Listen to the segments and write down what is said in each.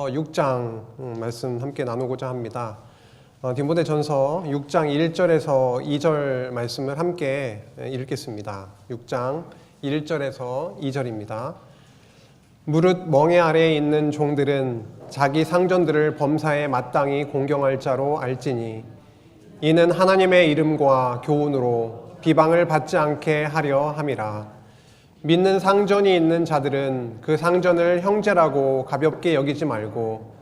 6장 말씀 함께 나누고자 합니다. 디모데전서 6장 1절에서 2절 말씀을 함께 읽겠습니다. 6장 1절에서 2절입니다. 무릇 멍에 아래에 있는 종들은 자기 상전들을 범사에 마땅히 공경할 자로 알지니 이는 하나님의 이름과 교훈으로 비방을 받지 않게 하려 함이라. 믿는 상전이 있는 자들은 그 상전을 형제라고 가볍게 여기지 말고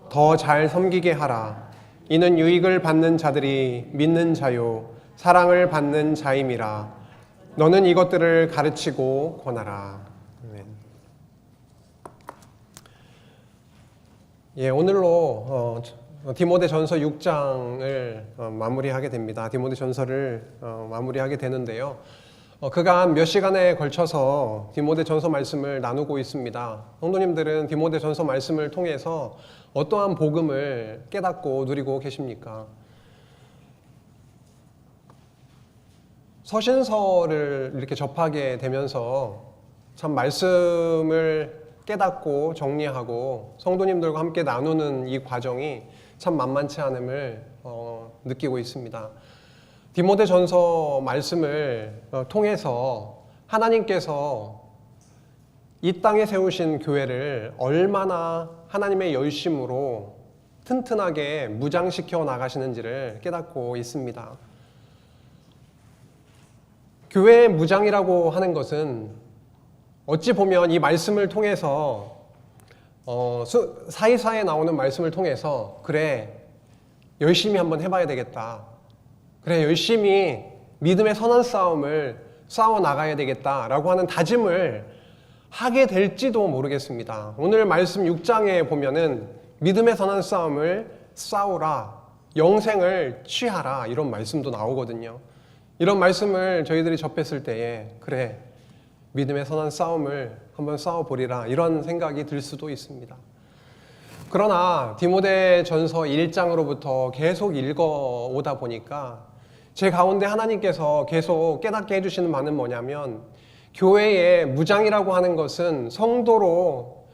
더 잘 섬기게 하라. 이는 유익을 받는 자들이 믿는 자요 사랑을 받는 자임이라. 너는 이것들을 가르치고 권하라. 아멘. 오늘로 디모데전서 6장을 마무리하게 됩니다. 디모데전서를 마무리하게 되는데요. 그간 몇 시간에 걸쳐서 디모데전서 말씀을 나누고 있습니다. 성도님들은 디모데전서 말씀을 통해서 어떠한 복음을 깨닫고 누리고 계십니까? 서신서를 이렇게 접하게 되면서 참 말씀을 깨닫고 정리하고 성도님들과 함께 나누는 이 과정이 참 만만치 않음을 느끼고 있습니다. 디모데전서 말씀을 통해서 하나님께서 이 땅에 세우신 교회를 얼마나 하나님의 열심으로 튼튼하게 무장시켜 나가시는지를 깨닫고 있습니다. 교회의 무장이라고 하는 것은 어찌 보면 이 말씀을 통해서 사이사이에 나오는 말씀을 통해서 그래 열심히 한번 해봐야 되겠다, 그래 열심히 믿음의 선한 싸움을 싸워 나가야 되겠다라고 하는 다짐을 하게 될지도 모르겠습니다. 오늘 말씀 6장에 보면은 믿음의 선한 싸움을 싸우라, 영생을 취하라, 이런 말씀도 나오거든요. 이런 말씀을 저희들이 접했을 때에 그래 믿음의 선한 싸움을 한번 싸워보리라, 이런 생각이 들 수도 있습니다. 그러나 디모데전서 1장으로부터 계속 읽어오다 보니까 제 가운데 하나님께서 계속 깨닫게 해주시는 바는 뭐냐면, 교회의 무장이라고 하는 것은 성도로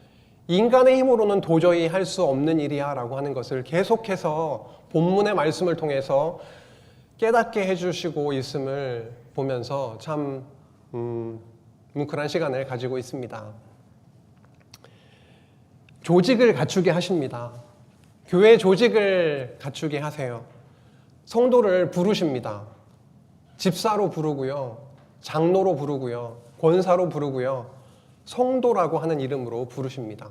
인간의 힘으로는 도저히 할 수 없는 일이야 라고 하는 것을 계속해서 본문의 말씀을 통해서 깨닫게 해주시고 있음을 보면서 참 뭉클한 시간을 가지고 있습니다. 조직을 갖추게 하십니다. 교회 조직을 갖추게 하세요. 성도를 부르십니다. 집사로 부르고요, 장로로 부르고요, 권사로 부르고요, 성도라고 하는 이름으로 부르십니다.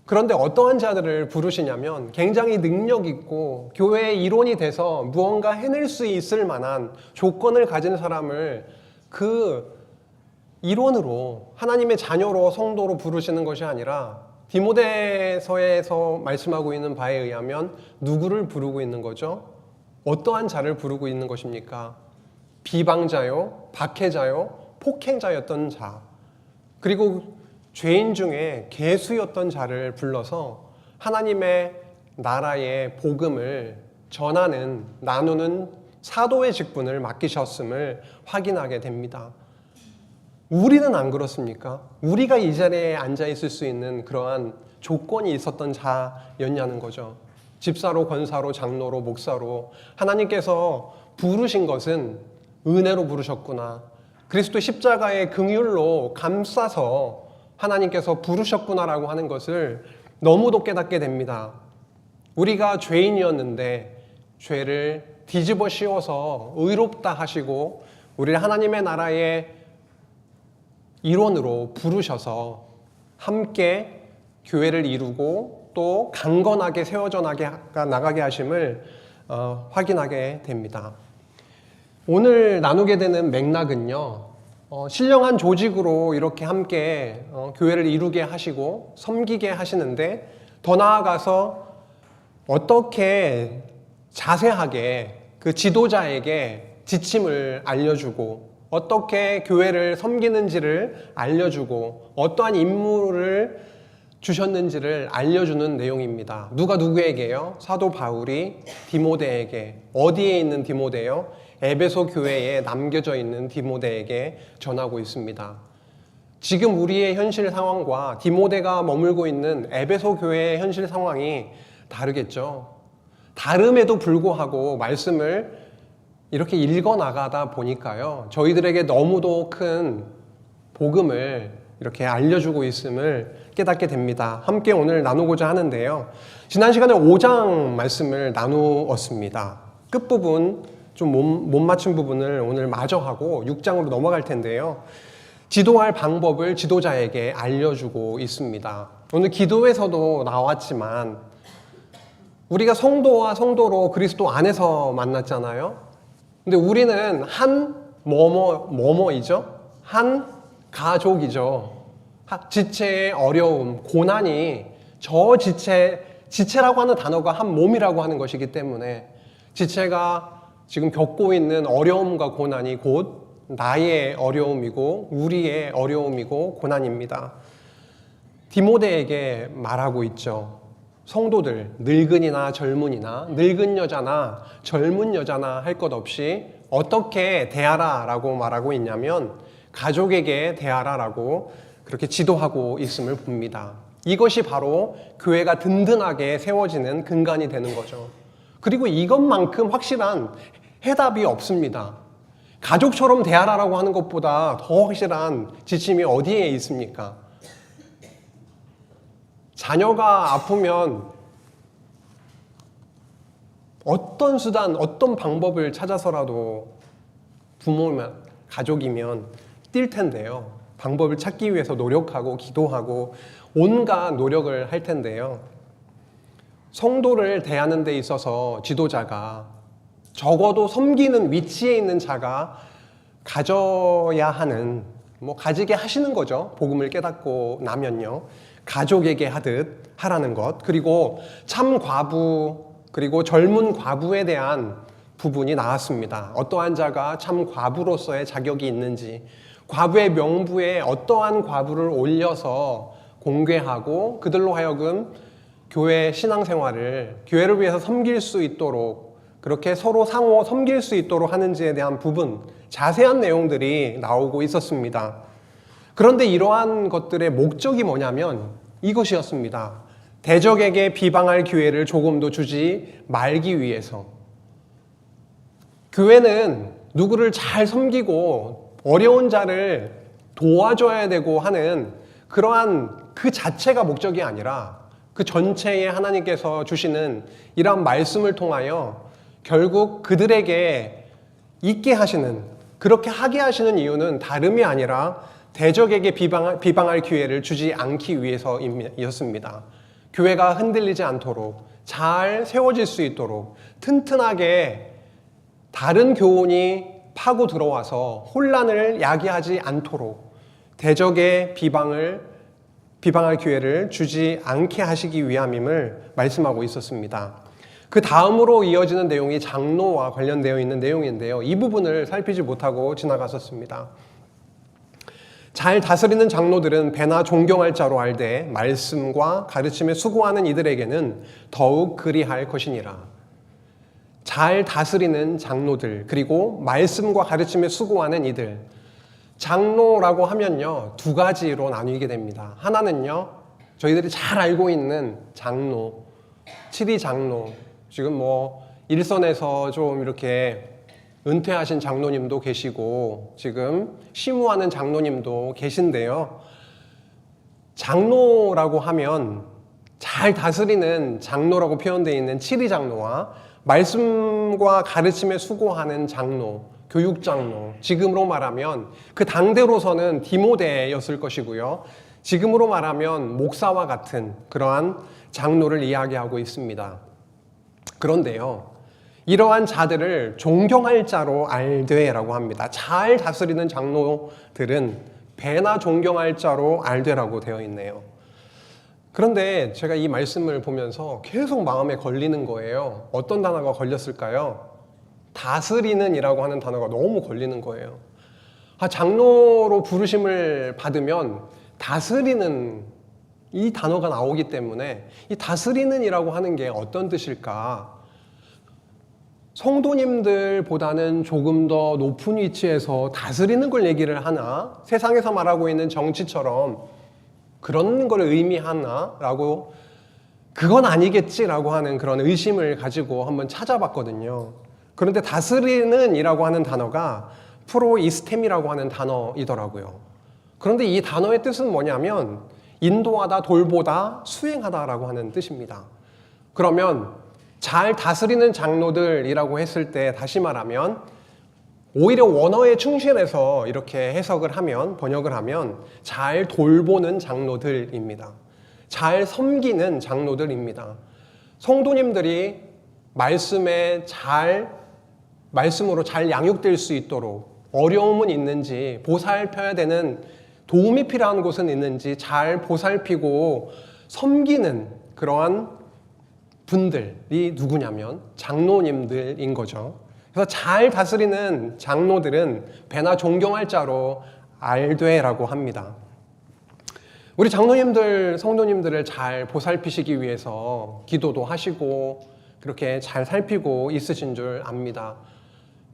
그런데 어떠한 자들을 부르시냐면 굉장히 능력 있고 교회의 일원이 돼서 무언가 해낼 수 있을 만한 조건을 가진 사람을 그 일원으로, 하나님의 자녀로, 성도로 부르시는 것이 아니라 디모데서에서 말씀하고 있는 바에 의하면 누구를 부르고 있는 거죠? 어떠한 자를 부르고 있는 것입니까? 비방자요, 박해자요, 폭행자였던 자, 그리고 죄인 중에 개수였던 자를 불러서 하나님의 나라의 복음을 전하는, 나누는 사도의 직분을 맡기셨음을 확인하게 됩니다. 우리는 안 그렇습니까? 우리가 이 자리에 앉아 있을 수 있는 그러한 조건이 있었던 자였냐는 거죠. 집사로, 권사로, 장로로, 목사로 하나님께서 부르신 것은 은혜로 부르셨구나, 그리스도 십자가의 긍휼로 감싸서 하나님께서 부르셨구나라고 하는 것을 너무도 깨닫게 됩니다. 우리가 죄인이었는데 죄를 뒤집어 씌워서 의롭다 하시고 우리를 하나님의 나라의 일원으로 부르셔서 함께 교회를 이루고 또 강건하게 세워져 나가게 하심을 확인하게 됩니다. 오늘 나누게 되는 맥락은요, 신령한 조직으로 이렇게 함께 교회를 이루게 하시고 섬기게 하시는데, 더 나아가서 어떻게 자세하게 그 지도자에게 지침을 알려주고 어떻게 교회를 섬기는지를 알려주고 어떠한 임무를 주셨는지를 알려주는 내용입니다. 누가 누구에게요? 사도 바울이 디모데에게, 어디에 있는 디모데요? 에베소 교회에 남겨져 있는 디모데에게 전하고 있습니다. 지금 우리의 현실 상황과 디모데가 머물고 있는 에베소 교회의 현실 상황이 다르겠죠. 다름에도 불구하고 말씀을 이렇게 읽어 나가다 보니까요, 저희들에게 너무도 큰 복음을 이렇게 알려주고 있음을 깨닫게 됩니다. 함께 오늘 나누고자 하는데요, 지난 시간에 5장 말씀을 나누었습니다. 끝부분 좀 못 맞춘 부분을 오늘 마저 하고 6장으로 넘어갈 텐데요, 지도할 방법을 지도자에게 알려주고 있습니다. 오늘 기도에서도 나왔지만 우리가 성도와 성도로 그리스도 안에서 만났잖아요. 근데 우리는 한 뭐뭐이죠? 한 가족이죠. 지체의 어려움, 고난이 저 지체라고 하는 단어가 한 몸이라고 하는 것이기 때문에 지체가 지금 겪고 있는 어려움과 고난이 곧 나의 어려움이고 우리의 어려움이고 고난입니다. 디모데에게 말하고 있죠. 성도들, 늙은이나 젊은이나 늙은 여자나 젊은 여자나 할 것 없이 어떻게 대하라 라고 말하고 있냐면 가족에게 대하라 라고 그렇게 지도하고 있음을 봅니다. 이것이 바로 교회가 든든하게 세워지는 근간이 되는 거죠. 그리고 이것만큼 확실한 해답이 없습니다. 가족처럼 대하라라고 하는 것보다 더 확실한 지침이 어디에 있습니까? 자녀가 아프면 어떤 수단, 어떤 방법을 찾아서라도 부모면, 가족이면 뛸 텐데요. 방법을 찾기 위해서 노력하고 기도하고 온갖 노력을 할 텐데요. 성도를 대하는 데 있어서 지도자가 적어도 섬기는 위치에 있는 자가 가져야 하는, 가지게 하시는 거죠. 복음을 깨닫고 나면요. 가족에게 하듯 하라는 것, 그리고 참 과부, 그리고 젊은 과부에 대한 부분이 나왔습니다. 어떠한 자가 참 과부로서의 자격이 있는지, 과부의 명부에 어떠한 과부를 올려서 공개하고 그들로 하여금 교회 신앙생활을, 교회를 위해서 섬길 수 있도록, 그렇게 서로 상호 섬길 수 있도록 하는지에 대한 부분, 자세한 내용들이 나오고 있었습니다. 그런데 이러한 것들의 목적이 뭐냐면 이것이었습니다. 대적에게 비방할 기회를 조금도 주지 말기 위해서. 교회는 누구를 잘 섬기고 어려운 자를 도와줘야 되고 하는 그러한 그 자체가 목적이 아니라 그 전체에 하나님께서 주시는 이러한 말씀을 통하여 결국 그들에게 있게 하시는, 그렇게 하게 하시는 이유는 다름이 아니라 대적에게 비방할 기회를 주지 않기 위해서였습니다. 교회가 흔들리지 않도록, 잘 세워질 수 있도록, 튼튼하게 다른 교훈이 파고 들어와서 혼란을 야기하지 않도록 대적의 비방할 기회를 주지 않게 하시기 위함임을 말씀하고 있었습니다. 그 다음으로 이어지는 내용이 장로와 관련되어 있는 내용인데요, 이 부분을 살피지 못하고 지나갔었습니다. 잘 다스리는 장로들은 배나 존경할 자로 알되 말씀과 가르침에 수고하는 이들에게는 더욱 그리할 것이니라. 잘 다스리는 장로들, 그리고 말씀과 가르침에 수고하는 이들. 장로라고 하면요, 두 가지로 나뉘게 됩니다. 하나는요, 저희들이 잘 알고 있는 장로, 칠이 장로, 지금 일선에서 좀 이렇게 은퇴하신 장로님도 계시고 지금 심우하는 장로님도 계신데요. 장로라고 하면 잘 다스리는 장로라고 표현되어 있는 칠이 장로와 말씀과 가르침에 수고하는 장로, 교육 장로, 지금으로 말하면 그 당대로서는 디모데였을 것이고요. 지금으로 말하면 목사와 같은 그러한 장로를 이야기하고 있습니다. 그런데요, 이러한 자들을 존경할 자로 알되라고 합니다. 잘 다스리는 장로들은 배나 존경할 자로 알되라고 되어 있네요. 그런데 제가 이 말씀을 보면서 계속 마음에 걸리는 거예요. 어떤 단어가 걸렸을까요? 다스리는 이라고 하는 단어가 너무 걸리는 거예요. 장로로 부르심을 받으면 다스리는 이 단어가 나오기 때문에 이 다스리는 이라고 하는 게 어떤 뜻일까? 성도님들보다는 조금 더 높은 위치에서 다스리는 걸 얘기를 하나? 세상에서 말하고 있는 정치처럼 그런 걸 의미하나? 라고 그건 아니겠지라고 하는 그런 의심을 가지고 한번 찾아봤거든요. 그런데 다스리는 이라고 하는 단어가 프로이스템이라고 하는 단어이더라고요. 그런데 이 단어의 뜻은 뭐냐면 인도하다, 돌보다, 수행하다라고 하는 뜻입니다. 그러면 잘 다스리는 장로들이라고 했을 때 다시 말하면 오히려 원어에 충실해서 이렇게 해석을 하면, 번역을 하면 잘 돌보는 장로들입니다. 잘 섬기는 장로들입니다. 성도님들이 말씀으로 잘 양육될 수 있도록 어려움은 있는지, 보살펴야 되는 도움이 필요한 곳은 있는지 잘 보살피고 섬기는 그러한 분들이 누구냐면 장로님들인 거죠. 그래서 잘 다스리는 장로들은 배나 존경할 자로 알되라고 합니다. 우리 장로님들, 성도님들을 잘 보살피시기 위해서 기도도 하시고 그렇게 잘 살피고 있으신 줄 압니다.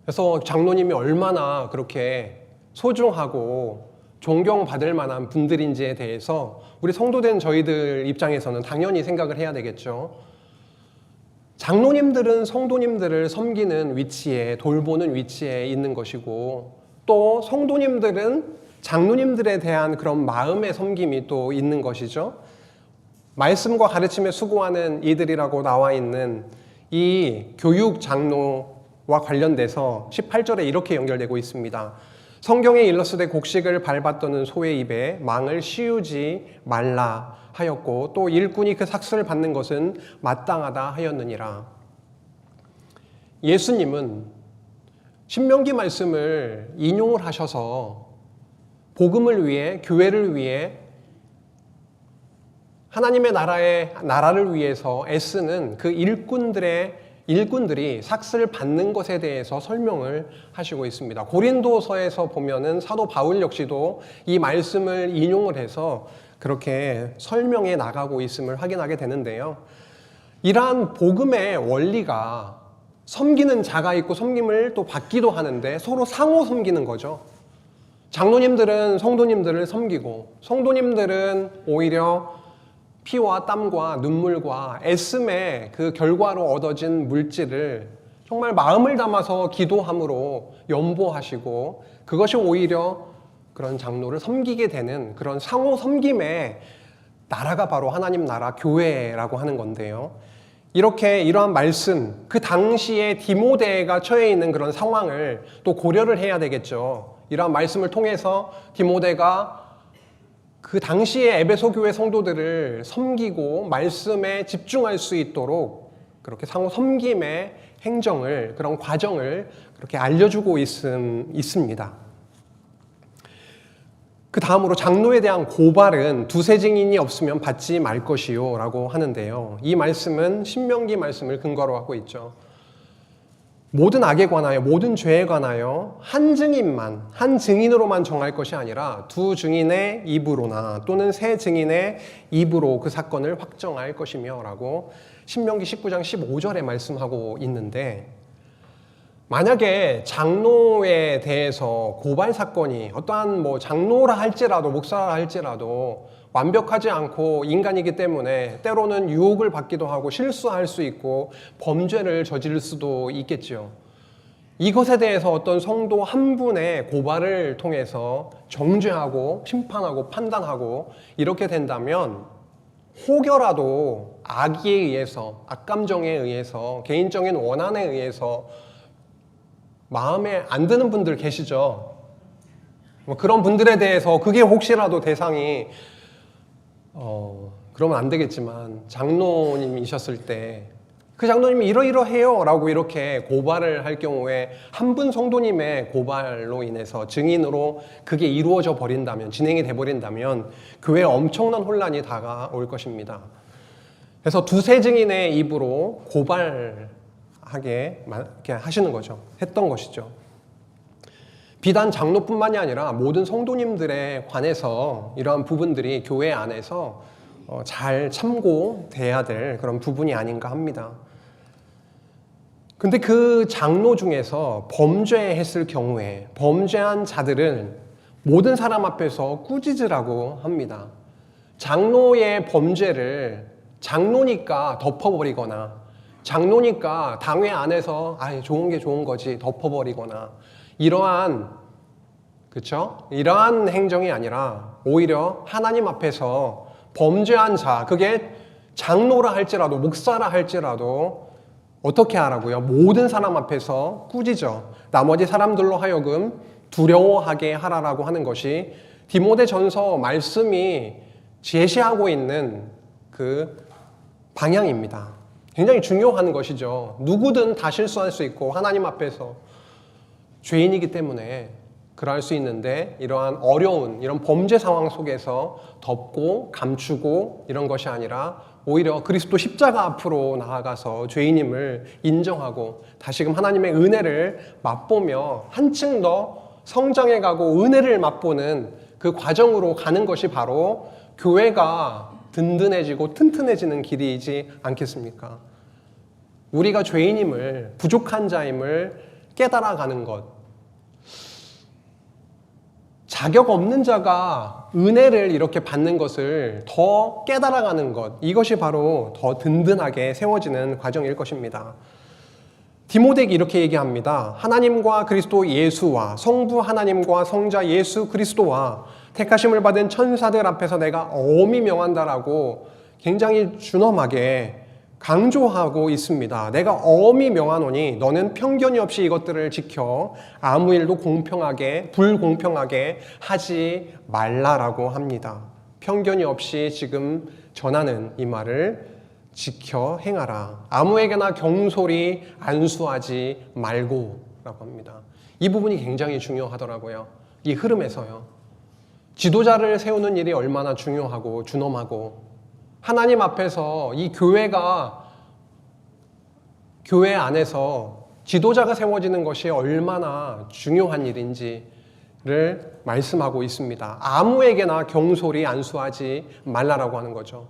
그래서 장로님이 얼마나 그렇게 소중하고 존경받을 만한 분들인지에 대해서 우리 성도된 저희들 입장에서는 당연히 생각을 해야 되겠죠. 장로님들은 성도님들을 섬기는 위치에, 돌보는 위치에 있는 것이고, 또 성도님들은 장로님들에 대한 그런 마음의 섬김이 또 있는 것이죠. 말씀과 가르침에 수고하는 이들이라고 나와 있는 이 교육 장로와 관련돼서 18절에 이렇게 연결되고 있습니다. 성경에 일러스되 곡식을 밟았더는 소의 입에 망을 씌우지 말라 하였고 또 일꾼이 그 삭슬을 받는 것은 마땅하다 하였느니라. 예수님은 신명기 말씀을 인용을 하셔서 복음을 위해, 교회를 위해, 하나님의 나라를 위해서 애쓰는 그 일꾼들이 삭슬을 받는 것에 대해서 설명을 하시고 있습니다. 고린도서에서 보면은 사도 바울 역시도 이 말씀을 인용을 해서 그렇게 설명해 나가고 있음을 확인하게 되는데요. 이러한 복음의 원리가 섬기는 자가 있고 섬김을 또 받기도 하는데 서로 상호 섬기는 거죠. 장로님들은 성도님들을 섬기고 성도님들은 오히려 피와 땀과 눈물과 애씀의 그 결과로 얻어진 물질을 정말 마음을 담아서 기도함으로 연보하시고 그것이 오히려 그런 장로를 섬기게 되는 그런 상호 섬김의 나라가 바로 하나님 나라 교회라고 하는 건데요. 이러한 말씀, 그 당시에 디모데가 처해 있는 그런 상황을 또 고려를 해야 되겠죠. 이러한 말씀을 통해서 디모데가 그 당시에 에베소 교회 성도들을 섬기고 말씀에 집중할 수 있도록 그렇게 상호 섬김의 행정을, 그런 과정을 그렇게 알려주고 있습니다. 그 다음으로 장로에 대한 고발은 두세 증인이 없으면 받지 말 것이요 라고 하는데요. 이 말씀은 신명기 말씀을 근거로 하고 있죠. 모든 악에 관하여, 모든 죄에 관하여 한 증인으로만 정할 것이 아니라 두 증인의 입으로나 또는 세 증인의 입으로 그 사건을 확정할 것이며 라고 신명기 19장 15절에 말씀하고 있는데, 만약에 장로에 대해서 고발 사건이 어떠한 장로라 할지라도 목사라 할지라도 완벽하지 않고 인간이기 때문에 때로는 유혹을 받기도 하고 실수할 수 있고 범죄를 저지를 수도 있겠죠. 이것에 대해서 어떤 성도 한 분의 고발을 통해서 정죄하고 심판하고 판단하고 이렇게 된다면 혹여라도 악에 의해서, 악감정에 의해서, 개인적인 원한에 의해서 마음에 안 드는 분들 계시죠. 그런 분들에 대해서 그게 혹시라도 대상이 그러면 안 되겠지만 장로님이셨을 때 그 장로님이 이러이러해요 라고 이렇게 고발을 할 경우에 한 분 성도님의 고발로 인해서 증인으로 그게 이루어져 버린다면, 진행이 돼 버린다면 교회에 엄청난 혼란이 다가올 것입니다. 그래서 두세 증인의 입으로 고발하게 하시는 거죠. 했던 것이죠. 비단 장로뿐만이 아니라 모든 성도님들에 관해서 이러한 부분들이 교회 안에서 잘 참고돼야 될 그런 부분이 아닌가 합니다. 근데 그 장로 중에서 범죄했을 경우에 범죄한 자들은 모든 사람 앞에서 꾸짖으라고 합니다. 장로의 범죄를 장로니까 덮어버리거나 장로니까 당회 안에서 좋은 게 좋은 거지 덮어버리거나 이러한 행정이 아니라 오히려 하나님 앞에서 범죄한 자, 그게 장로라 할지라도 목사라 할지라도 어떻게 하라고요? 모든 사람 앞에서 꾸짖어 나머지 사람들로 하여금 두려워하게 하라라고 하는 것이 디모데전서 말씀이 제시하고 있는 그 방향입니다. 굉장히 중요한 것이죠. 누구든 다 실수할 수 있고 하나님 앞에서 죄인이기 때문에 그럴 수 있는데 이러한 어려운 이런 범죄 상황 속에서 덮고 감추고 이런 것이 아니라 오히려 그리스도 십자가 앞으로 나아가서 죄인임을 인정하고 다시금 하나님의 은혜를 맛보며 한층 더 성장해가고 은혜를 맛보는 그 과정으로 가는 것이 바로 교회가 든든해지고 튼튼해지는 길이지 않겠습니까? 우리가 죄인임을, 부족한 자임을 깨달아가는 것. 자격 없는 자가 은혜를 이렇게 받는 것을 더 깨달아가는 것. 이것이 바로 더 든든하게 세워지는 과정일 것입니다. 디모데에게 이렇게 얘기합니다. 하나님과 그리스도 예수와 성부 하나님과 성자 예수 그리스도와 택하심을 받은 천사들 앞에서 내가 엄히 명한다라고 굉장히 준엄하게 강조하고 있습니다. 내가 엄히 명하노니 너는 편견이 없이 이것들을 지켜 아무 일도 불공평하게 하지 말라라고 합니다. 편견이 없이 지금 전하는 이 말을 지켜 행하라. 아무에게나 경솔히 안수하지 말고 라고 합니다. 이 부분이 굉장히 중요하더라고요. 이 흐름에서요. 지도자를 세우는 일이 얼마나 중요하고 준엄하고 하나님 앞에서 이 교회 안에서 지도자가 세워지는 것이 얼마나 중요한 일인지를 말씀하고 있습니다. 아무에게나 경솔히 안수하지 말라라고 하는 거죠.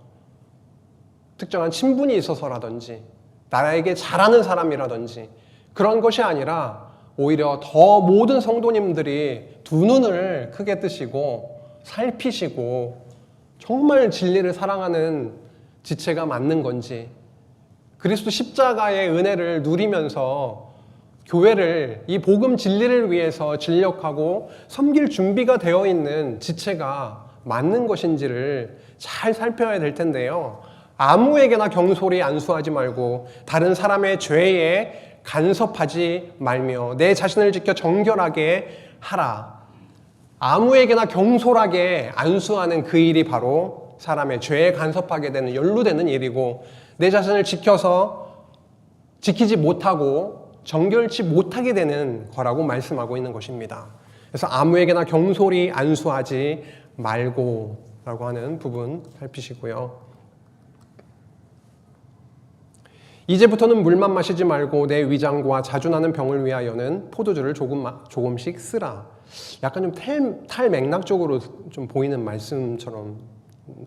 특정한 친분이 있어서라든지 나에게 잘하는 사람이라든지 그런 것이 아니라 오히려 더 모든 성도님들이 두 눈을 크게 뜨시고 살피시고 정말 진리를 사랑하는 지체가 맞는 건지 그리스도 십자가의 은혜를 누리면서 교회를 이 복음 진리를 위해서 진력하고 섬길 준비가 되어 있는 지체가 맞는 것인지를 잘 살펴야 될 텐데요. 아무에게나 경솔히 안수하지 말고 다른 사람의 죄에 간섭하지 말며 내 자신을 지켜 정결하게 하라. 아무에게나 경솔하게 안수하는 그 일이 바로 사람의 죄에 간섭하게 되는 연루되는 일이고 내 자신을 지키지 못하고 정결치 못하게 되는 거라고 말씀하고 있는 것입니다. 그래서 아무에게나 경솔히 안수하지 말고 라고 하는 부분 살피시고요. 이제부터는 물만 마시지 말고 내 위장과 자주 나는 병을 위하여는 포도주를 조금씩 쓰라. 약간 좀 탈맥락적으로 좀 보이는 말씀처럼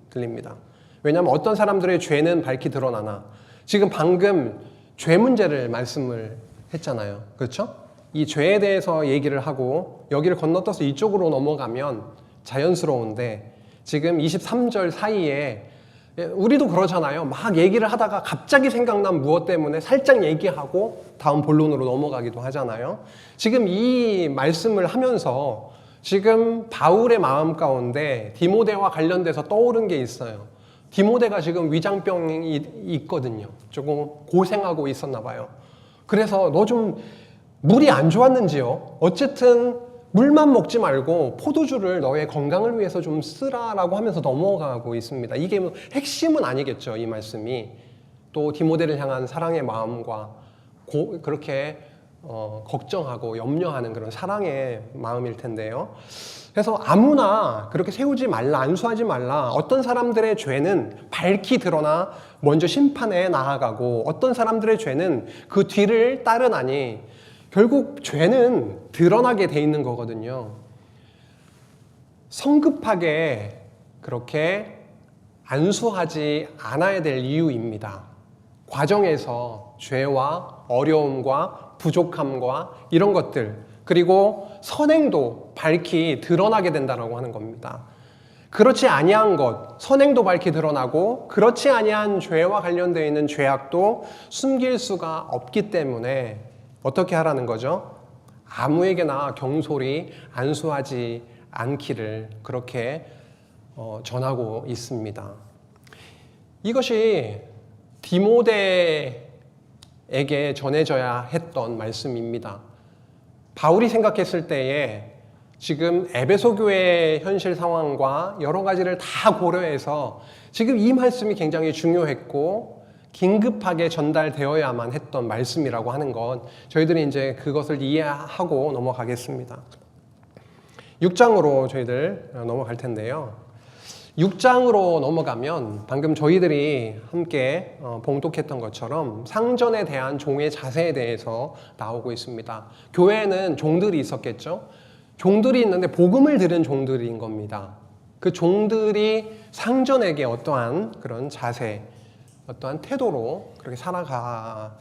들립니다. 왜냐하면 어떤 사람들의 죄는 밝히 드러나나 지금 방금 죄 문제를 말씀을 했잖아요. 그렇죠? 이 죄에 대해서 얘기를 하고 여기를 건너뛰어서 이쪽으로 넘어가면 자연스러운데 지금 23절 사이에 우리도 그러잖아요. 막 얘기를 하다가 갑자기 생각난 무엇 때문에 살짝 얘기하고 다음 본론으로 넘어가기도 하잖아요. 지금 이 말씀을 하면서 지금 바울의 마음 가운데 디모데와 관련돼서 떠오른 게 있어요. 디모데가 지금 위장병이 있거든요. 조금 고생하고 있었나 봐요. 그래서 너 좀 물이 안 좋았는지요? 어쨌든 물만 먹지 말고 포도주를 너의 건강을 위해서 좀 쓰라라고 하면서 넘어가고 있습니다. 이게 뭐 핵심은 아니겠죠, 이 말씀이. 또 디모데를 향한 사랑의 마음과 그렇게 걱정하고 염려하는 그런 사랑의 마음일 텐데요. 그래서 아무나 그렇게 세우지 말라, 안수하지 말라. 어떤 사람들의 죄는 밝히 드러나 먼저 심판에 나아가고 어떤 사람들의 죄는 그 뒤를 따르나니 결국 죄는 드러나게 돼 있는 거거든요. 성급하게 그렇게 안수하지 않아야 될 이유입니다. 과정에서 죄와 어려움과 부족함과 이런 것들, 그리고 선행도 밝히 드러나게 된다라고 하는 겁니다. 그렇지 아니한 것, 선행도 밝히 드러나고 그렇지 아니한 죄와 관련되어 있는 죄악도 숨길 수가 없기 때문에 어떻게 하라는 거죠? 아무에게나 경솔히 안수하지 않기를 그렇게 전하고 있습니다. 이것이 디모데에게 전해져야 했던 말씀입니다. 바울이 생각했을 때에 지금 에베소 교회의 현실 상황과 여러 가지를 다 고려해서 지금 이 말씀이 굉장히 중요했고 긴급하게 전달되어야만 했던 말씀이라고 하는 건 저희들이 이제 그것을 이해하고 넘어가겠습니다. 6장으로 저희들 넘어갈 텐데요. 6장으로 넘어가면 방금 저희들이 함께 봉독했던 것처럼 상전에 대한 종의 자세에 대해서 나오고 있습니다. 교회에는 종들이 있었겠죠. 종들이 있는데 복음을 들은 종들인 겁니다. 그 종들이 상전에게 어떠한 그런 자세, 어떠한 태도로 그렇게 살아가야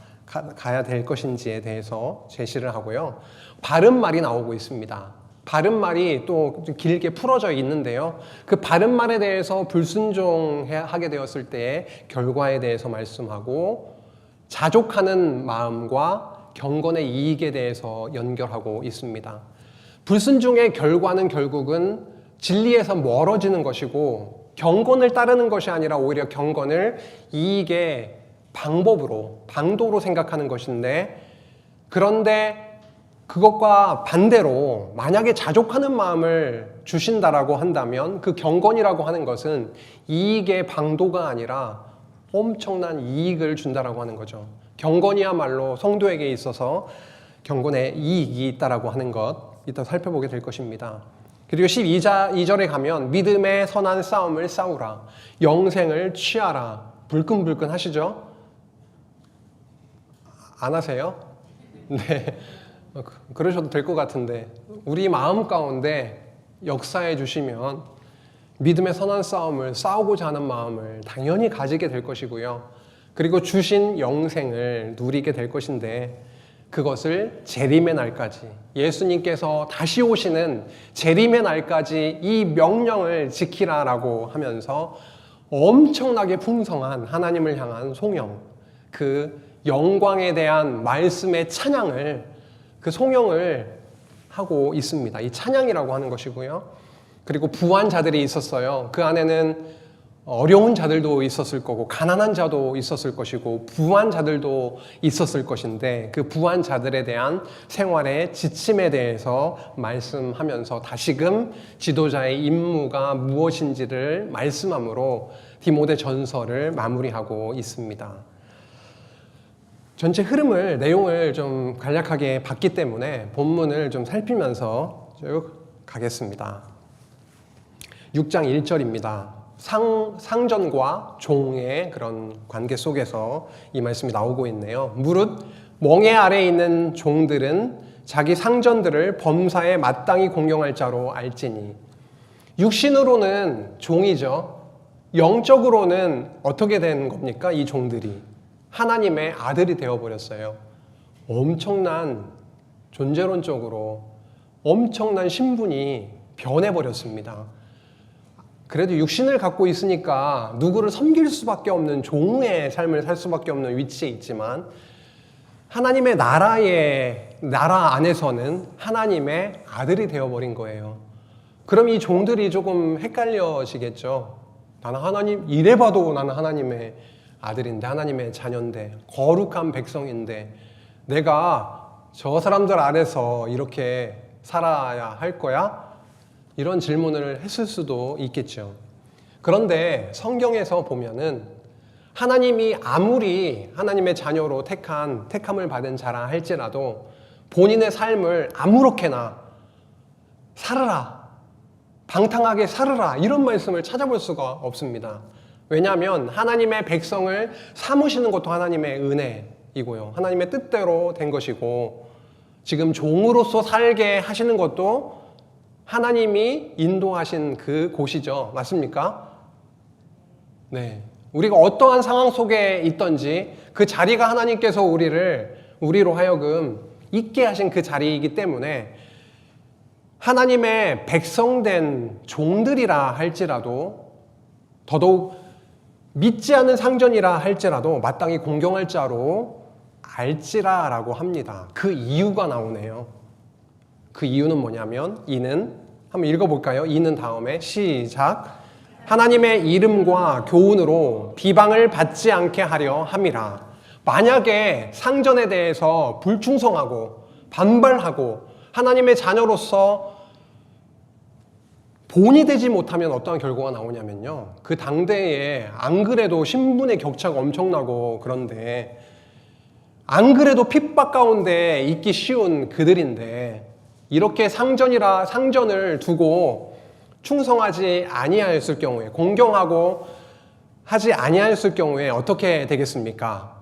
될 것인지에 대해서 제시를 하고요. 바른 말이 나오고 있습니다. 바른 말이 또 길게 풀어져 있는데요. 그 바른 말에 대해서 불순종하게 되었을 때의 결과에 대해서 말씀하고 자족하는 마음과 경건의 이익에 대해서 연결하고 있습니다. 불순종의 결과는 결국은 진리에서 멀어지는 것이고 경건을 따르는 것이 아니라 오히려 경건을 이익의 방도로 생각하는 것인데, 그런데 그것과 반대로 만약에 자족하는 마음을 주신다라고 한다면 그 경건이라고 하는 것은 이익의 방도가 아니라 엄청난 이익을 준다라고 하는 거죠. 경건이야말로 성도에게 있어서 경건의 이익이 있다라고 하는 것 이따 살펴보게 될 것입니다. 그리고 12절에 가면 믿음의 선한 싸움을 싸우라, 영생을 취하라. 불끈불끈 하시죠? 안 하세요? 네. 그러셔도 될 것 같은데 우리 마음 가운데 역사해 주시면 믿음의 선한 싸움을 싸우고자 하는 마음을 당연히 가지게 될 것이고요. 그리고 주신 영생을 누리게 될 것인데 그것을 재림의 날까지, 예수님께서 다시 오시는 재림의 날까지 이 명령을 지키라라고 하면서 엄청나게 풍성한 하나님을 향한 송영, 그 영광에 대한 말씀의 찬양을, 그 송영을 하고 있습니다. 이 찬양이라고 하는 것이고요. 그리고 부한 자들이 있었어요. 그 안에는 어려운 자들도 있었을 거고 가난한 자도 있었을 것이고 부한 자들도 있었을 것인데 그 부한 자들에 대한 생활의 지침에 대해서 말씀하면서 다시금 지도자의 임무가 무엇인지를 말씀함으로 디모데 전서를 마무리하고 있습니다. 전체 흐름을, 내용을 좀 간략하게 봤기 때문에 본문을 좀 살피면서 쭉 가겠습니다. 6장 1절입니다. 상전과 종의 그런 관계 속에서 이 말씀이 나오고 있네요. 무릇 멍에 아래에 있는 종들은 자기 상전들을 범사에 마땅히 공경할 자로 알지니. 육신으로는 종이죠. 영적으로는 어떻게 된 겁니까? 이 종들이 하나님의 아들이 되어버렸어요. 엄청난, 존재론적으로 엄청난 신분이 변해버렸습니다. 그래도 육신을 갖고 있으니까 누구를 섬길 수밖에 없는 종의 삶을 살 수밖에 없는 위치에 있지만 하나님의 나라 안에서는 하나님의 아들이 되어버린 거예요. 그럼 이 종들이 조금 헷갈려지겠죠. 나는 하나님, 이래봐도 나는 하나님의 아들인데, 하나님의 자녀인데, 거룩한 백성인데 내가 저 사람들 아래서 이렇게 살아야 할 거야? 이런 질문을 했을 수도 있겠죠. 그런데 성경에서 보면은 하나님이 아무리 하나님의 자녀로 택함을 받은 자라 할지라도 본인의 삶을 아무렇게나 살으라, 방탕하게 살으라, 이런 말씀을 찾아볼 수가 없습니다. 왜냐하면 하나님의 백성을 삼으시는 것도 하나님의 은혜이고요. 하나님의 뜻대로 된 것이고 지금 종으로서 살게 하시는 것도 하나님이 인도하신 그 곳이죠. 맞습니까? 네. 우리가 어떠한 상황 속에 있든지 그 자리가 하나님께서 우리로 하여금 있게 하신 그 자리이기 때문에 하나님의 백성된 종들이라 할지라도 더더욱 믿지 않는 상전이라 할지라도 마땅히 공경할 자로 알지라라고 합니다. 그 이유가 나오네요. 그 이유는 뭐냐면 이는 한번 읽어볼까요? 이는 다음에 시작. 하나님의 이름과 교훈으로 비방을 받지 않게 하려 함이라. 만약에 상전에 대해서 불충성하고 반발하고 하나님의 자녀로서 본이 되지 못하면 어떠한 결과가 나오냐면요, 그 당대에 안 그래도 신분의 격차가 엄청나고 그런데 안 그래도 핍박 가운데 있기 쉬운 그들인데 이렇게 상전을 두고 충성하지 아니하였을 경우에, 공경하고 하지 아니하였을 경우에 어떻게 되겠습니까?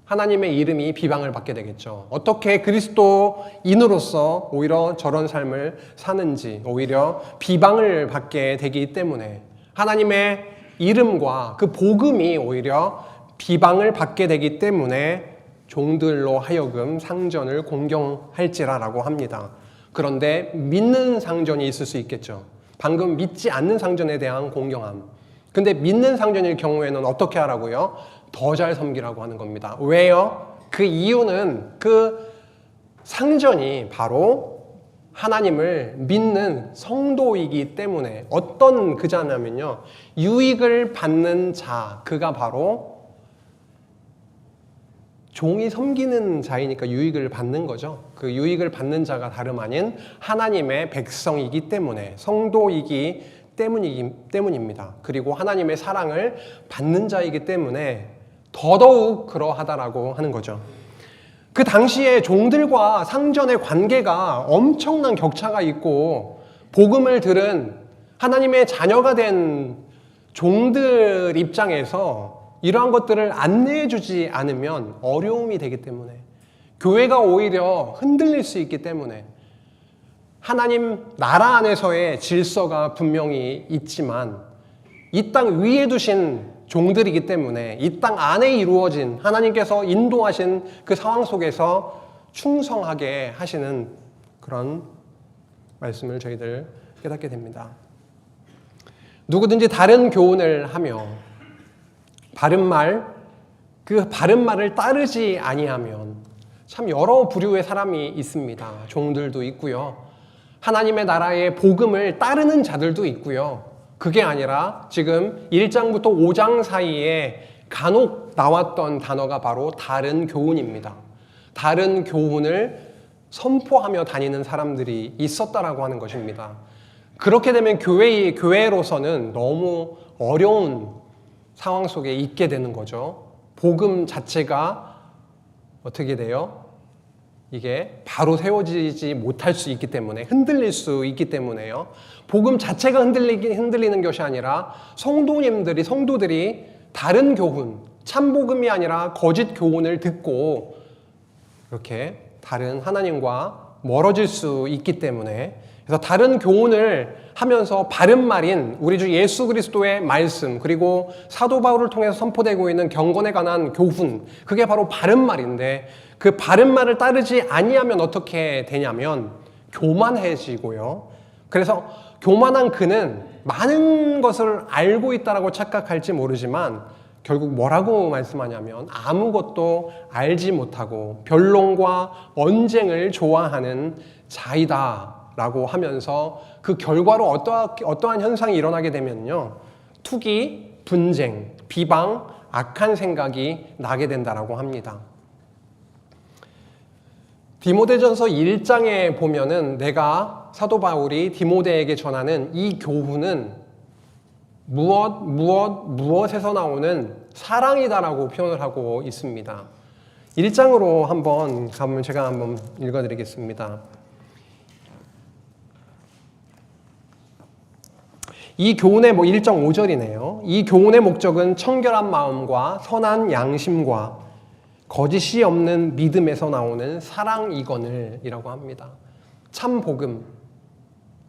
하나님의 이름이 비방을 받게 되겠죠. 어떻게 그리스도인으로서 오히려 저런 삶을 사는지 오히려 비방을 받게 되기 때문에 하나님의 이름과 그 복음이 오히려 비방을 받게 되기 때문에 종들로 하여금 상전을 공경할지라라고 합니다. 그런데 믿는 상전이 있을 수 있겠죠. 방금 믿지 않는 상전에 대한 공경함. 근데 믿는 상전일 경우에는 어떻게 하라고요? 더 잘 섬기라고 하는 겁니다. 왜요? 그 이유는 그 상전이 바로 하나님을 믿는 성도이기 때문에 어떤 그자냐면요, 유익을 받는 자, 그가 바로 종이 섬기는 자이니까 유익을 받는 거죠. 그 유익을 받는 자가 다름 아닌 하나님의 백성이기 때문에, 성도이기 때문입니다. 그리고 하나님의 사랑을 받는 자이기 때문에 더더욱 그러하다라고 하는 거죠. 그 당시에 종들과 상전의 관계가 엄청난 격차가 있고 복음을 들은 하나님의 자녀가 된 종들 입장에서 이러한 것들을 안내해 주지 않으면 어려움이 되기 때문에, 교회가 오히려 흔들릴 수 있기 때문에, 하나님 나라 안에서의 질서가 분명히 있지만 이 땅 위에 두신 종들이기 때문에 이 땅 안에 이루어진 하나님께서 인도하신 그 상황 속에서 충성하게 하시는 그런 말씀을 저희들 깨닫게 됩니다. 누구든지 다른 교훈을 하며 그 바른 말을 따르지 아니하면, 참 여러 부류의 사람이 있습니다. 종들도 있고요, 하나님의 나라의 복음을 따르는 자들도 있고요. 그게 아니라 지금 1장부터 5장 사이에 간혹 나왔던 단어가 바로 다른 교훈입니다. 다른 교훈을 선포하며 다니는 사람들이 있었다라고 하는 것입니다. 그렇게 되면 교회로서는 너무 어려운 상황 속에 있게 되는 거죠. 복음 자체가 어떻게 돼요? 이게 바로 세워지지 못할 수 있기 때문에, 흔들릴 수 있기 때문에요. 복음 자체가 흔들리는 것이 아니라 성도들이 다른 교훈, 참복음이 아니라 거짓 교훈을 듣고 이렇게 다른 하나님과 멀어질 수 있기 때문에, 그래서 다른 교훈을 하면서 바른 말인 우리 주 예수 그리스도의 말씀, 그리고 사도 바울을 통해서 선포되고 있는 경건에 관한 교훈, 그게 바로 바른 말인데, 그 바른 말을 따르지 아니하면 어떻게 되냐면 교만해지고요. 그래서 교만한 그는 많은 것을 알고 있다라고 착각할지 모르지만 결국 뭐라고 말씀하냐면 아무것도 알지 못하고 변론과 언쟁을 좋아하는 자이다라고 하면서 그 결과로 어떠한 현상이 일어나게 되면요, 투기, 분쟁, 비방, 악한 생각이 나게 된다라고 합니다. 디모데전서 1장에 보면은 내가 사도 바울이 디모데에게 전하는 이 교훈은 무엇에서 나오는 사랑이다라고 표현을 하고 있습니다. 1장으로 한번 가면 제가 한번 읽어드리겠습니다. 이 교훈의 1장 5절이네요. 이 교훈의 목적은 청결한 마음과 선한 양심과 거짓이 없는 믿음에서 나오는 사랑이거늘이라고 합니다. 참 복음,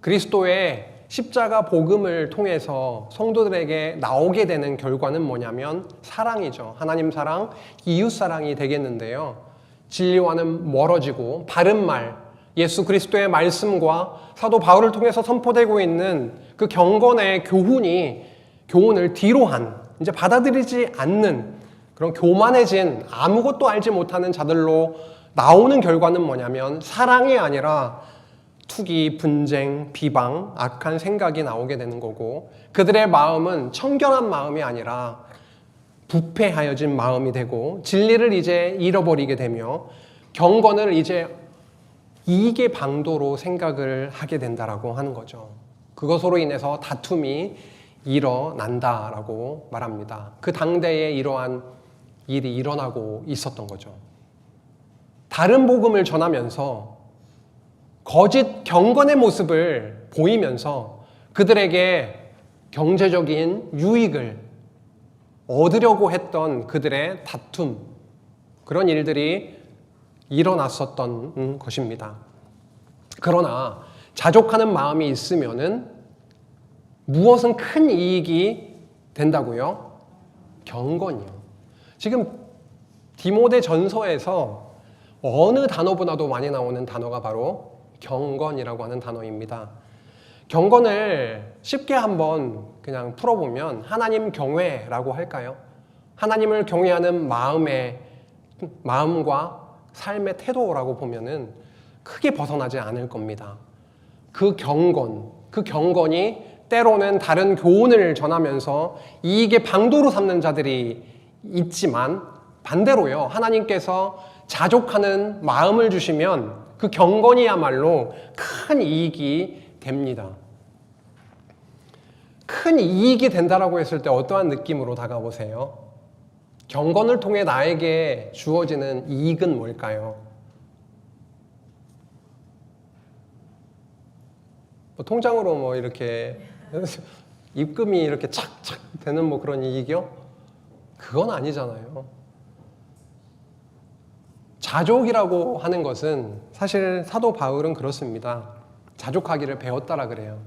그리스도의 십자가 복음을 통해서 성도들에게 나오게 되는 결과는 뭐냐면 사랑이죠. 하나님 사랑, 이웃 사랑이 되겠는데요. 진리와는 멀어지고 바른 말, 예수 그리스도의 말씀과 사도 바울을 통해서 선포되고 있는 그 경건의 교훈을 뒤로 한, 이제 받아들이지 않는 그런 교만해진 아무것도 알지 못하는 자들로 나오는 결과는 뭐냐면 사랑이 아니라 투기, 분쟁, 비방, 악한 생각이 나오게 되는 거고, 그들의 마음은 청결한 마음이 아니라 부패하여진 마음이 되고, 진리를 이제 잃어버리게 되며 경건을 이제 이익의 방도로 생각을 하게 된다라고 하는 거죠. 그것으로 인해서 다툼이 일어난다라고 말합니다. 그 당대에 이러한 일이 일어나고 있었던 거죠. 다른 복음을 전하면서 거짓 경건의 모습을 보이면서 그들에게 경제적인 유익을 얻으려고 했던 그들의 다툼, 그런 일들이 일어났었던 것입니다. 그러나 자족하는 마음이 있으면은 무엇은 큰 이익이 된다고요? 경건이요. 지금 디모데 전서에서 어느 단어보다도 많이 나오는 단어가 바로 경건이라고 하는 단어입니다. 경건을 쉽게 한번 그냥 풀어보면 하나님 경외라고 할까요? 하나님을 경외하는 마음과 삶의 태도라고 보면은 크게 벗어나지 않을 겁니다. 그 경건이 때로는 다른 교훈을 전하면서 이익의 방도로 삼는 자들이 있지만, 반대로요, 하나님께서 자족하는 마음을 주시면 그 경건이야말로 큰 이익이 됩니다. 큰 이익이 된다라고 했을 때 어떠한 느낌으로 다가오세요? 경건을 통해 나에게 주어지는 이익은 뭘까요? 통장으로 이렇게 입금이 이렇게 착착 되는 그런 이익이요? 그건 아니잖아요. 자족이라고 하는 것은 사실 사도 바울은 그렇습니다. 자족하기를 배웠다라 그래요.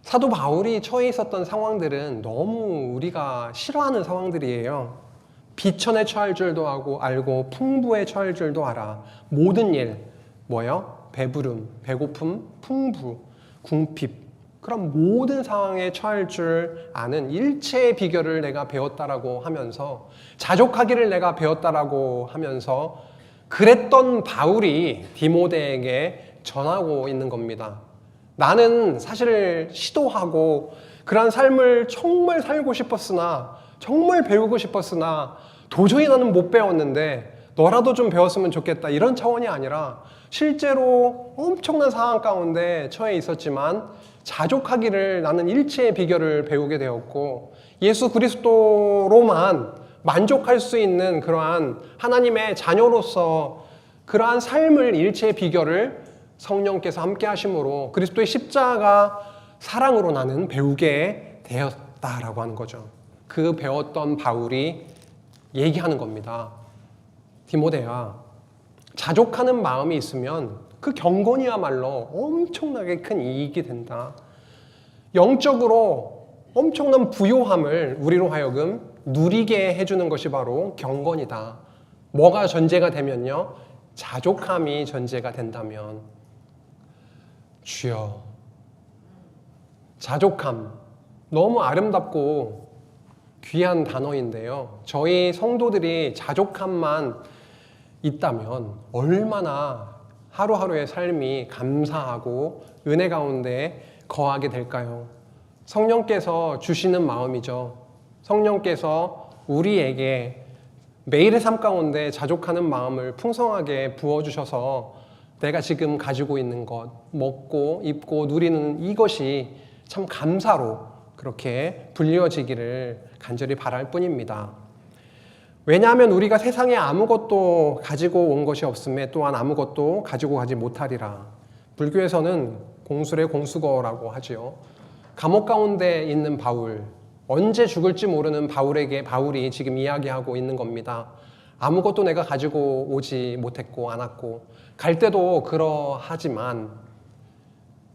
사도 바울이 처해 있었던 상황들은 너무 우리가 싫어하는 상황들이에요. 비천에 처할 줄도 알고 풍부에 처할 줄도 알아. 모든 일, 배부름, 배고픔, 풍부, 궁핍, 그런 모든 상황에 처할 줄 아는 일체의 비결을 내가 배웠다라고 하면서, 자족하기를 내가 배웠다라고 하면서 그랬던 바울이 디모데에게 전하고 있는 겁니다. 나는 사실 시도하고 그러한 삶을 정말 살고 싶었으나, 정말 배우고 싶었으나 도저히 나는 못 배웠는데 너라도 좀 배웠으면 좋겠다, 이런 차원이 아니라 실제로 엄청난 상황 가운데 처해 있었지만 자족하기를 나는 일체의 비결을 배우게 되었고, 예수 그리스도로만 만족할 수 있는 그러한 하나님의 자녀로서 그러한 삶을, 일체의 비결을 성령께서 함께 하심으로 그리스도의 십자가 사랑으로 나는 배우게 되었다라고 하는 거죠. 그 배웠던 바울이 얘기하는 겁니다. 디모데야, 자족하는 마음이 있으면 그 경건이야말로 엄청나게 큰 이익이 된다. 영적으로 엄청난 부요함을 우리로 하여금 누리게 해주는 것이 바로 경건이다. 뭐가 전제가 되면요? 자족함이 전제가 된다면. 주여, 자족함, 너무 아름답고 귀한 단어인데요, 저희 성도들이 자족함만 있다면 얼마나 하루하루의 삶이 감사하고 은혜 가운데 거하게 될까요? 성령께서 주시는 마음이죠. 성령께서 우리에게 매일의 삶 가운데 자족하는 마음을 풍성하게 부어주셔서 내가 지금 가지고 있는 것, 먹고 입고 누리는 이것이 참 감사로 그렇게 불려지기를 간절히 바랄 뿐입니다. 왜냐하면 우리가 세상에 아무것도 가지고 온 것이 없음에 또한 아무것도 가지고 가지 못하리라. 불교에서는 공술의 공수거라고 하지요. 감옥 가운데 있는 바울, 언제 죽을지 모르는 바울이 지금 이야기하고 있는 겁니다. 아무것도 내가 가지고 오지 못했고 않았고, 갈 때도 그러하지만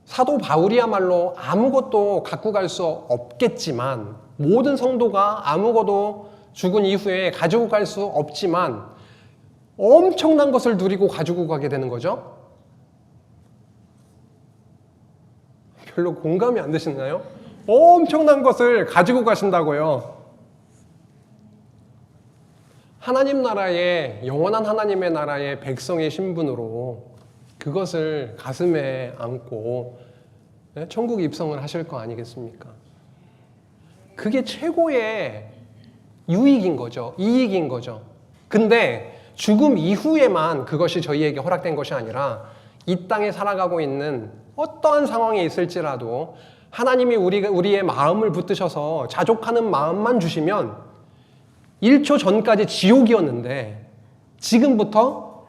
사도 바울이야말로 아무것도 갖고 갈 수 없겠지만, 모든 성도가 아무것도 죽은 이후에 가지고 갈 수 없지만 엄청난 것을 누리고 가지고 가게 되는 거죠. 별로 공감이 안 되시나요? 엄청난 것을 가지고 가신다고요. 하나님 나라의, 영원한 하나님의 나라의 백성의 신분으로 그것을 가슴에 안고 천국 입성을 하실 거 아니겠습니까? 그게 최고의 유익인 거죠. 이익인 거죠. 근데 죽음 이후에만 그것이 저희에게 허락된 것이 아니라 이 땅에 살아가고 있는 어떠한 상황에 있을지라도 하나님이 우리의 마음을 붙드셔서 자족하는 마음만 주시면 1초 전까지 지옥이었는데 지금부터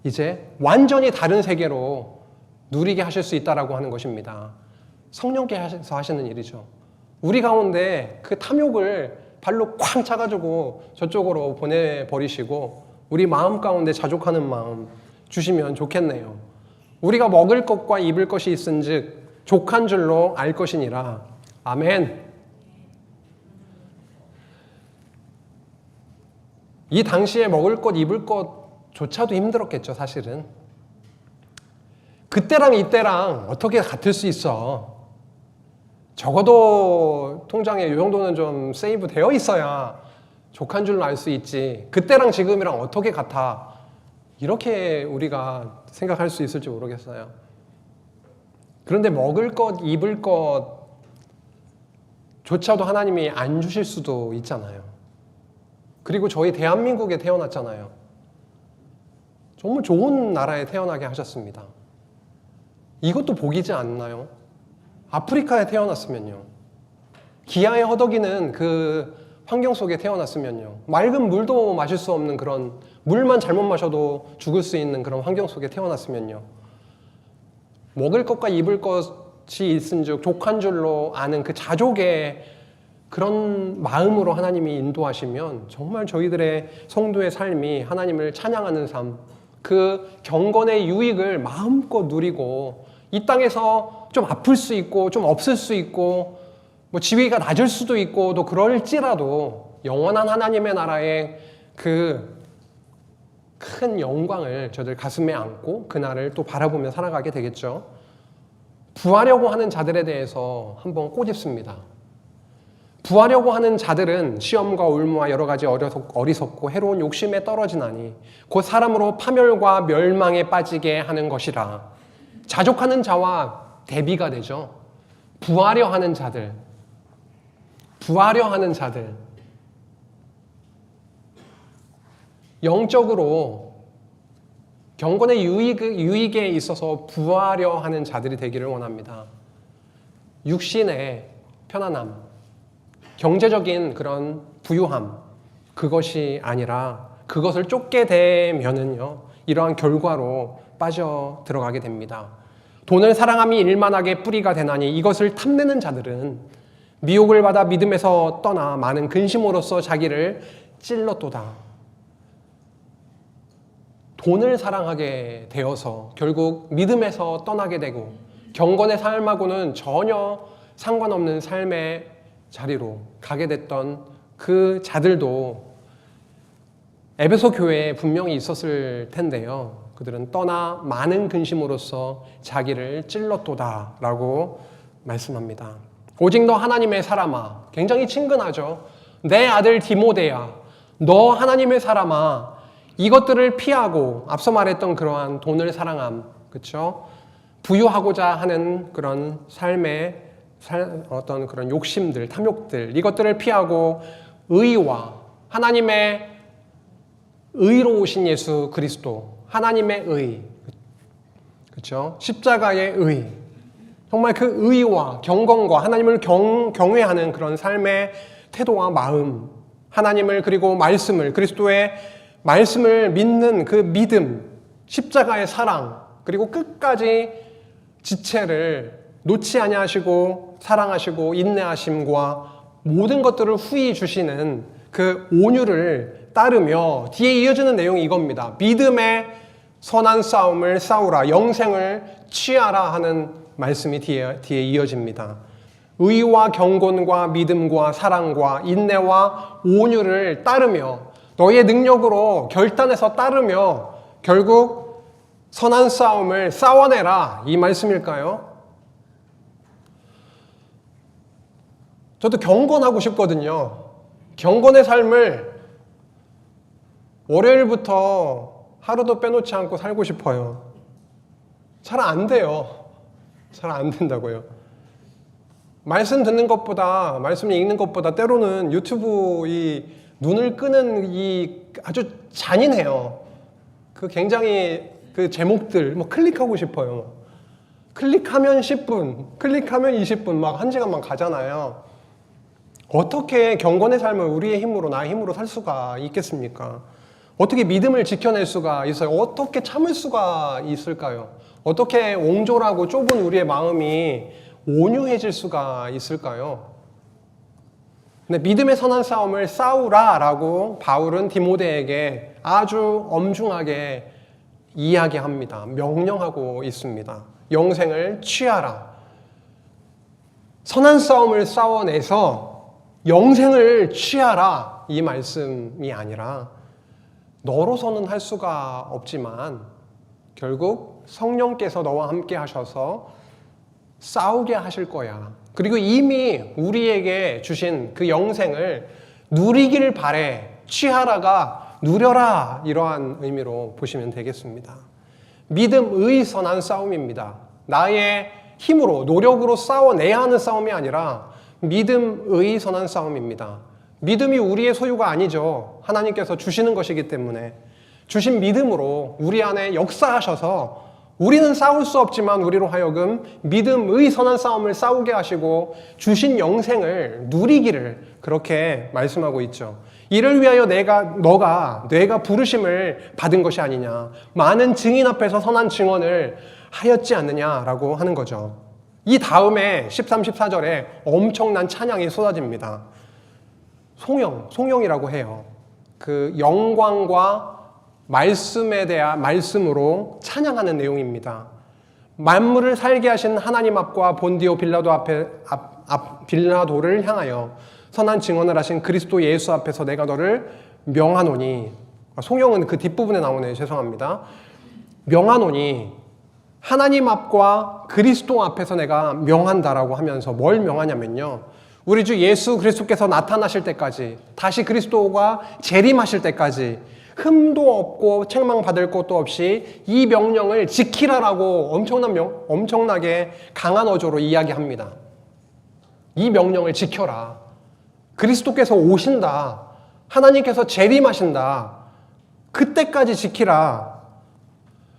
이제 완전히 다른 세계로 누리게 하실 수 있다라고 하는 것입니다. 성령께서 하시는 일이죠. 우리 가운데 그 탐욕을 발로 쾅 차가지고 저쪽으로 보내버리시고 우리 마음 가운데 자족하는 마음 주시면 좋겠네요. 우리가 먹을 것과 입을 것이 있은즉 족한 줄로 알 것이니라. 아멘. 이 당시에 먹을 것, 입을 것조차도 힘들었겠죠, 사실은. 그때랑 이때랑 어떻게 같을 수 있어? 적어도 통장에 이 정도는 좀 세이브 되어 있어야 족한 줄로 알 수 있지. 그때랑 지금이랑 어떻게 같아? 이렇게 우리가 생각할 수 있을지 모르겠어요. 그런데 먹을 것, 입을 것조차도 하나님이 안 주실 수도 있잖아요. 그리고 저희 대한민국에 태어났잖아요. 정말 좋은 나라에 태어나게 하셨습니다. 이것도 복이지 않나요? 아프리카에 태어났으면요. 기아에 허덕이는 그 환경 속에 태어났으면요. 맑은 물도 마실 수 없는 그런, 물만 잘못 마셔도 죽을 수 있는 그런 환경 속에 태어났으면요. 먹을 것과 입을 것이 있은즉 족한 줄로 아는 그 자족의 그런 마음으로 하나님이 인도하시면 정말 저희들의 성도의 삶이 하나님을 찬양하는 삶, 그 경건의 유익을 마음껏 누리고 이 땅에서 좀 아플 수 있고 좀 없을 수 있고 뭐 지위가 낮을 수도 있고 또 그럴지라도 영원한 하나님의 나라의 그 큰 영광을 저들 가슴에 안고 그날을 또 바라보며 살아가게 되겠죠. 부하려고 하는 자들에 대해서 한번 꼬집습니다. 부하려고 하는 자들은 시험과 올무와 여러 가지 어리석고 해로운 욕심에 떨어지나니 곧 사람으로 파멸과 멸망에 빠지게 하는 것이라. 자족하는 자와 대비가 되죠. 부하려 하는 자들. 영적으로 경건의 유익에 있어서 부하려 하는 자들이 되기를 원합니다. 육신의 편안함, 경제적인 그런 부유함, 그것이 아니라 그것을 쫓게 되면은요, 이러한 결과로 빠져 들어가게 됩니다. 돈을 사랑함이 일만하게 뿌리가 되나니 이것을 탐내는 자들은 미혹을 받아 믿음에서 떠나 많은 근심으로써 자기를 찔렀도다. 돈을 사랑하게 되어서 결국 믿음에서 떠나게 되고 경건의 삶하고는 전혀 상관없는 삶의 자리로 가게 됐던 그 자들도 에베소 교회에 분명히 있었을 텐데요. 그들은 떠나 많은 근심으로써 자기를 찔렀도다 라고 말씀합니다. 오직 너 하나님의 사람아, 굉장히 친근하죠. 내 아들 디모데야, 너 하나님의 사람아, 이것들을 피하고 앞서 말했던 그러한 돈을 사랑함, 그렇죠? 부유하고자 하는 그런 삶의 어떤 그런 욕심들, 탐욕들, 이것들을 피하고 의와 하나님의 의로우신 예수 그리스도, 하나님의 의, 그렇죠? 십자가의 의, 정말 그 의와 경건과 하나님을 경외하는 그런 삶의 태도와 마음, 하나님을 그리고 말씀을, 그리스도의 말씀을 믿는 그 믿음, 십자가의 사랑, 그리고 끝까지 지체를 놓지 아니하시고 사랑하시고 인내하심과 모든 것들을 후히 주시는 그 온유를 따르며 뒤에 이어지는 내용이 이겁니다. 믿음의 선한 싸움을 싸우라, 영생을 취하라 하는 말씀이 뒤에 이어집니다. 의와 경건과 믿음과 사랑과 인내와 온유를 따르며 너의 능력으로 결단해서 따르며 결국 선한 싸움을 싸워내라, 이 말씀일까요? 저도 경건하고 싶거든요. 경건의 삶을 월요일부터 하루도 빼놓지 않고 살고 싶어요. 잘 안 돼요. 잘 안 된다고요. 말씀 듣는 것보다, 말씀 읽는 것보다 때로는 유튜브 이 눈을 끄는 이 아주 잔인해요. 그 굉장히 그 제목들 뭐 클릭하고 싶어요. 클릭하면 10분, 클릭하면 20분, 막 1시간만 가잖아요. 어떻게 경건의 삶을 우리의 힘으로, 나의 힘으로 살 수가 있겠습니까? 어떻게 믿음을 지켜낼 수가 있어요? 어떻게 참을 수가 있을까요? 어떻게 옹졸하고 좁은 우리의 마음이 온유해질 수가 있을까요? 근데 믿음의 선한 싸움을 싸우라라고 바울은 디모데에게 아주 엄중하게 이야기합니다. 명령하고 있습니다. 영생을 취하라. 선한 싸움을 싸워내서 영생을 취하라, 이 말씀이 아니라 너로서는 할 수가 없지만 결국 성령께서 너와 함께 하셔서 싸우게 하실 거야. 그리고 이미 우리에게 주신 그 영생을 누리길 바래. 취하라가 누려라, 이러한 의미로 보시면 되겠습니다. 믿음의 선한 싸움입니다. 나의 힘으로, 노력으로 싸워내야 하는 싸움이 아니라 믿음의 선한 싸움입니다. 믿음이 우리의 소유가 아니죠. 하나님께서 주시는 것이기 때문에 주신 믿음으로 우리 안에 역사하셔서 우리는 싸울 수 없지만 우리로 하여금 믿음의 선한 싸움을 싸우게 하시고 주신 영생을 누리기를 그렇게 말씀하고 있죠. 이를 위하여 너가 부르심을 받은 것이 아니냐, 많은 증인 앞에서 선한 증언을 하였지 않느냐라고 하는 거죠. 이 다음에 13, 14절에 엄청난 찬양이 쏟아집니다. 송영이라고 해요. 그 영광과 말씀에 대한 말씀으로 찬양하는 내용입니다. 만물을 살게 하신 하나님 앞과 본디오 빌라도를 향하여 선한 증언을 하신 그리스도 예수 앞에서 내가 너를 명하노니, 송영은 그 뒷부분에 나오네요. 죄송합니다. 명하노니, 하나님 앞과 그리스도 앞에서 내가 명한다라고 하면서 뭘 명하냐면요, 우리 주 예수 그리스도께서 나타나실 때까지, 다시 그리스도가 재림하실 때까지 흠도 없고 책망받을 것도 없이 이 명령을 지키라라고 엄청나게 강한 어조로 이야기합니다. 이 명령을 지켜라. 그리스도께서 오신다. 하나님께서 재림하신다. 그때까지 지키라.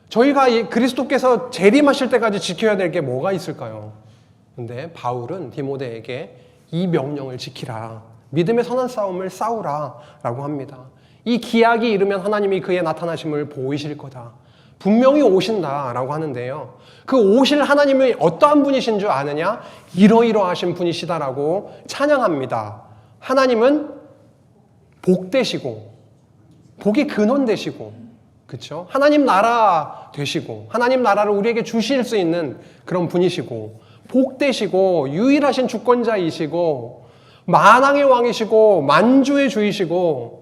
저희가 그리스도께서 재림하실 때까지 지켜야 될 게 뭐가 있을까요? 근데 바울은 디모데에게 이 명령을 지키라. 믿음의 선한 싸움을 싸우라 라고 합니다. 이 기약이 이르면 하나님이 그의 나타나심을 보이실 거다. 분명히 오신다라고 하는데요. 그 오실 하나님이 어떠한 분이신 줄 아느냐? 이러이러하신 분이시다라고 찬양합니다. 하나님은 복되시고 복이 근원 되시고, 그렇죠? 하나님 나라 되시고 하나님 나라를 우리에게 주실 수 있는 그런 분이시고, 복되시고 유일하신 주권자이시고 만왕의 왕이시고 만주의 주이시고,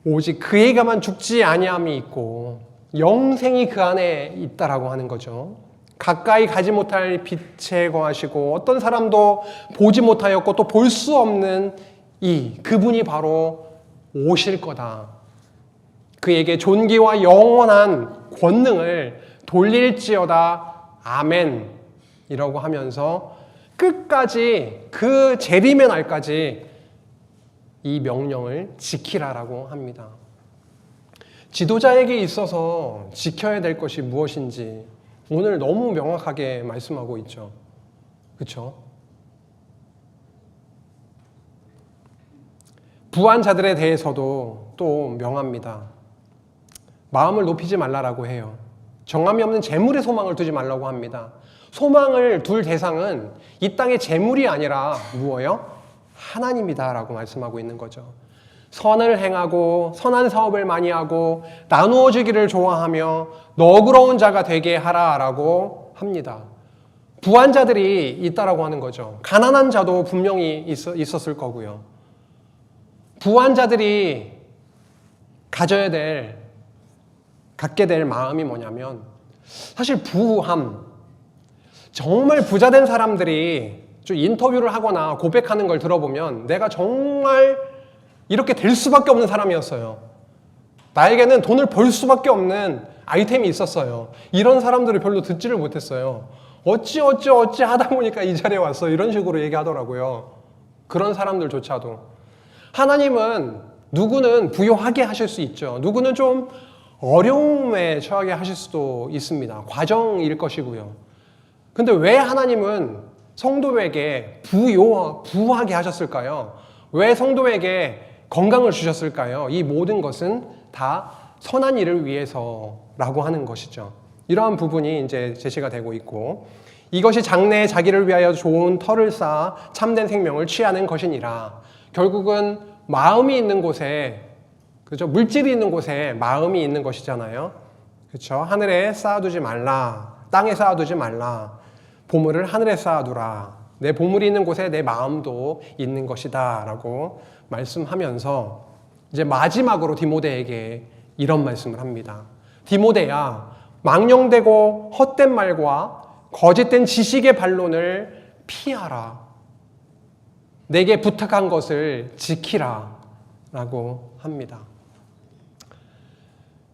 오직 그에게만 죽지 아니함이 있고 영생이 그 안에 있다라고 하는 거죠. 가까이 가지 못할 빛에 거하시고 어떤 사람도 보지 못하였고 또 볼 수 없는 그분이 바로 오실 거다. 그에게 존귀와 영원한 권능을 돌릴지어다. 아멘. 이라고 하면서 끝까지, 그 재림의 날까지 이 명령을 지키라라고 합니다. 지도자에게 있어서 지켜야 될 것이 무엇인지 오늘 너무 명확하게 말씀하고 있죠. 그렇죠? 부한 자들에 대해서도 또 명합니다. 마음을 높이지 말라라고 해요. 정함이 없는 재물에 소망을 두지 말라고 합니다. 소망을 둘 대상은 이 땅의 재물이 아니라 무엇이요? 하나님이다라고 말씀하고 있는 거죠. 선을 행하고 선한 사업을 많이 하고 나누어 주기를 좋아하며 너그러운 자가 되게 하라라고 합니다. 부한 자들이 있다라고 하는 거죠. 가난한 자도 분명히 있었을 거고요. 부한 자들이 갖게 될 마음이 뭐냐면, 사실 부함, 정말 부자된 사람들이 좀 인터뷰를 하거나 고백하는 걸 들어보면 내가 정말 이렇게 될 수밖에 없는 사람이었어요. 나에게는 돈을 벌 수밖에 없는 아이템이 있었어요. 이런 사람들을 별로 듣지를 못했어요. 어찌 하다 보니까 이 자리에 왔어. 이런 식으로 얘기하더라고요. 그런 사람들조차도. 하나님은 누구는 부유하게 하실 수 있죠. 누구는 좀 어려움에 처하게 하실 수도 있습니다. 과정일 것이고요. 근데 왜 하나님은 성도에게 부하게 하셨을까요? 왜 성도에게 건강을 주셨을까요? 이 모든 것은 다 선한 일을 위해서라고 하는 것이죠. 이러한 부분이 이제 제시가 되고 있고, 이것이 장래에 자기를 위하여 좋은 터를 쌓아 참된 생명을 취하는 것이니라. 결국은 마음이 있는 곳에, 그죠? 물질이 있는 곳에 마음이 있는 것이잖아요. 그렇죠? 하늘에 쌓아두지 말라. 땅에 쌓아두지 말라. 보물을 하늘에 쌓아두라. 내 보물이 있는 곳에 내 마음도 있는 것이다 라고 말씀하면서 이제 마지막으로 디모데에게 이런 말씀을 합니다. 디모데야, 망령되고 헛된 말과 거짓된 지식의 반론을 피하라. 내게 부탁한 것을 지키라 라고 합니다.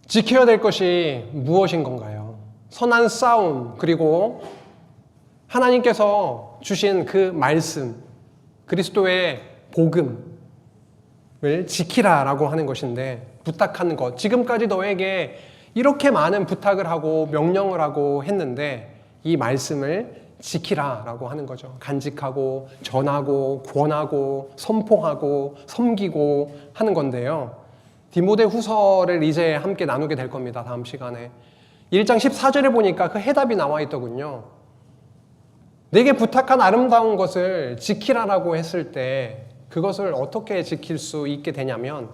지켜야 될 것이 무엇인 건가요? 선한 싸움, 그리고 하나님께서 주신 그 말씀, 그리스도의 복음을 지키라라고 하는 것인데, 부탁하는 것, 지금까지 너에게 이렇게 많은 부탁을 하고 명령을 하고 했는데 이 말씀을 지키라라고 하는 거죠. 간직하고 전하고 권하고 선포하고 섬기고 하는 건데요. 디모데 후서를 이제 함께 나누게 될 겁니다. 다음 시간에 1장 14절에 보니까 그 해답이 나와 있더군요. 내게 부탁한 아름다운 것을 지키라라고 했을 때 그것을 어떻게 지킬 수 있게 되냐면,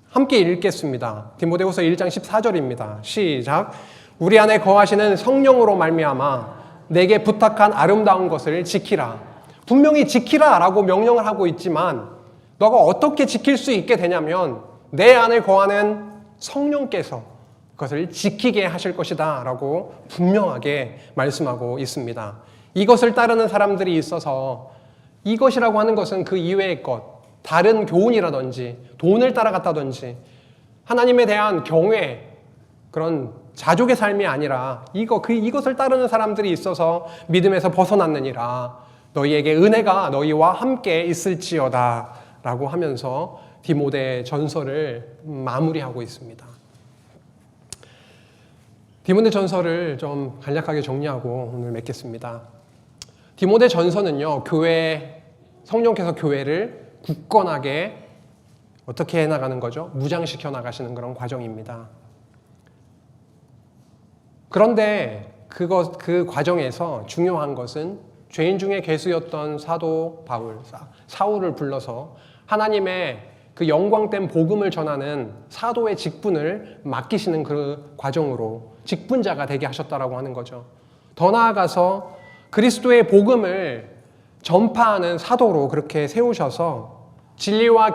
함께 읽겠습니다. 디모데후서 1장 14절입니다. 시작. 우리 안에 거하시는 성령으로 말미암아 내게 부탁한 아름다운 것을 지키라. 분명히 지키라라고 명령을 하고 있지만 너가 어떻게 지킬 수 있게 되냐면 내 안에 거하는 성령께서 그것을 지키게 하실 것이다 라고 분명하게 말씀하고 있습니다. 이것을 따르는 사람들이 있어서 이것이라고 하는 것은 그 이외의 것, 다른 교훈이라든지 돈을 따라갔다든지 하나님에 대한 경외, 그런 자족의 삶이 아니라 이것을 따르는 사람들이 있어서 믿음에서 벗어났느니라. 너희에게 은혜가 너희와 함께 있을지어다 라고 하면서 디모데 전서를 마무리하고 있습니다. 디모데 전서를 좀 간략하게 정리하고 오늘 맺겠습니다. 디모데 전서는요, 성령께서 교회를 굳건하게 어떻게 해나가는 거죠? 무장시켜 나가시는 그런 과정입니다. 그런데 그 과정에서 중요한 것은 죄인 중에 괴수였던 사도 사울을 불러서 하나님의 그 영광된 복음을 전하는 사도의 직분을 맡기시는 그 과정으로 직분자가 되게 하셨다라고 하는 거죠. 더 나아가서 그리스도의 복음을 전파하는 사도로 그렇게 세우셔서 진리의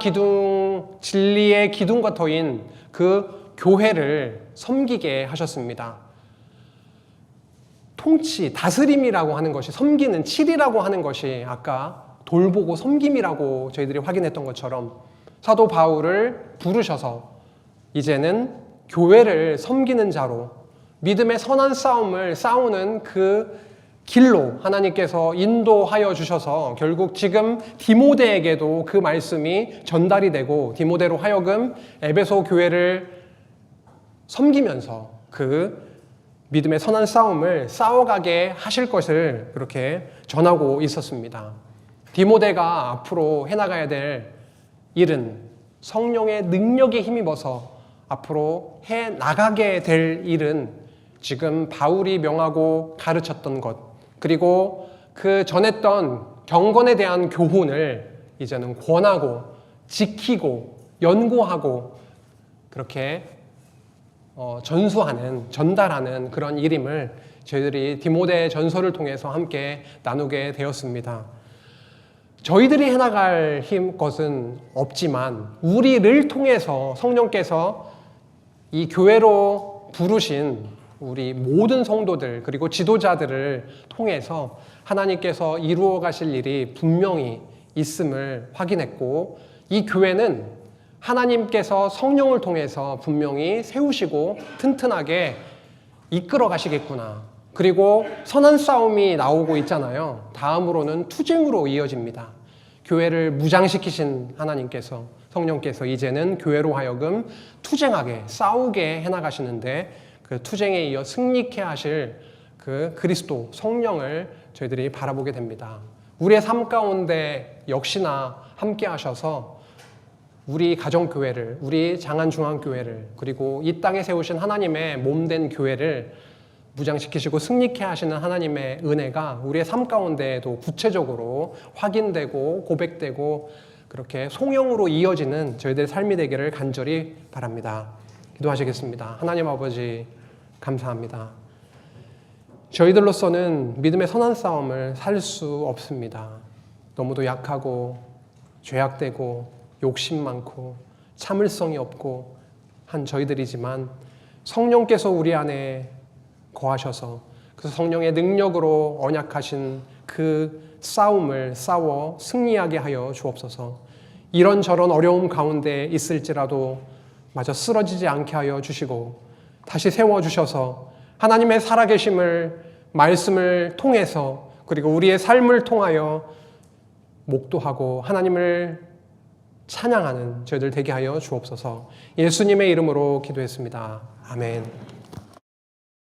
기둥과 터인 그 교회를 섬기게 하셨습니다. 다스림이라고 하는 것이, 섬기는 칠이라고 하는 것이 아까 돌보고 섬김이라고 저희들이 확인했던 것처럼 사도 바울을 부르셔서 이제는 교회를 섬기는 자로 믿음의 선한 싸움을 싸우는 그 길로 하나님께서 인도하여 주셔서 결국 지금 디모데에게도 그 말씀이 전달이 되고 디모데로 하여금 에베소 교회를 섬기면서 그 믿음의 선한 싸움을 싸워가게 하실 것을 그렇게 전하고 있었습니다. 디모데가 앞으로 해나가야 될 일은 성령의 능력에 힘입어서 앞으로 해나가게 될 일은 지금 바울이 명하고 가르쳤던 것, 그리고 그 전했던 경건에 대한 교훈을 이제는 권하고 지키고 연구하고 그렇게 전달하는 그런 일임을 저희들이 디모데 전서를 통해서 함께 나누게 되었습니다. 저희들이 해나갈 것은 없지만 우리를 통해서 성령께서 이 교회로 부르신 우리 모든 성도들 그리고 지도자들을 통해서 하나님께서 이루어 가실 일이 분명히 있음을 확인했고, 이 교회는 하나님께서 성령을 통해서 분명히 세우시고 튼튼하게 이끌어 가시겠구나. 그리고 선한 싸움이 나오고 있잖아요. 다음으로는 투쟁으로 이어집니다. 교회를 무장시키신 하나님께서, 성령께서 이제는 교회로 하여금 투쟁하게 싸우게 해나가시는데, 그 투쟁에 이어 승리케 하실 그 그리스도 성령을 저희들이 바라보게 됩니다. 우리의 삶 가운데 역시나 함께 하셔서 우리 가정교회를, 우리 장안중앙교회를, 그리고 이 땅에 세우신 하나님의 몸된 교회를 무장시키시고 승리케 하시는 하나님의 은혜가 우리의 삶 가운데에도 구체적으로 확인되고 고백되고 그렇게 송영으로 이어지는 저희들의 삶이 되기를 간절히 바랍니다. 기도하시겠습니다. 하나님 아버지, 감사합니다. 저희들로서는 믿음의 선한 싸움을 살 수 없습니다. 너무도 약하고 죄악되고 욕심 많고 참을성이 없고 한 저희들이지만 성령께서 우리 안에 거하셔서 그 성령의 능력으로 언약하신 그 싸움을 싸워 승리하게 하여 주옵소서. 이런저런 어려움 가운데 있을지라도 마저 쓰러지지 않게 하여 주시고 다시 세워주셔서 하나님의 살아계심을 말씀을 통해서 그리고 우리의 삶을 통하여 목도하고 하나님을 찬양하는 저희들 되게 하여 주옵소서. 예수님의 이름으로 기도했습니다. 아멘.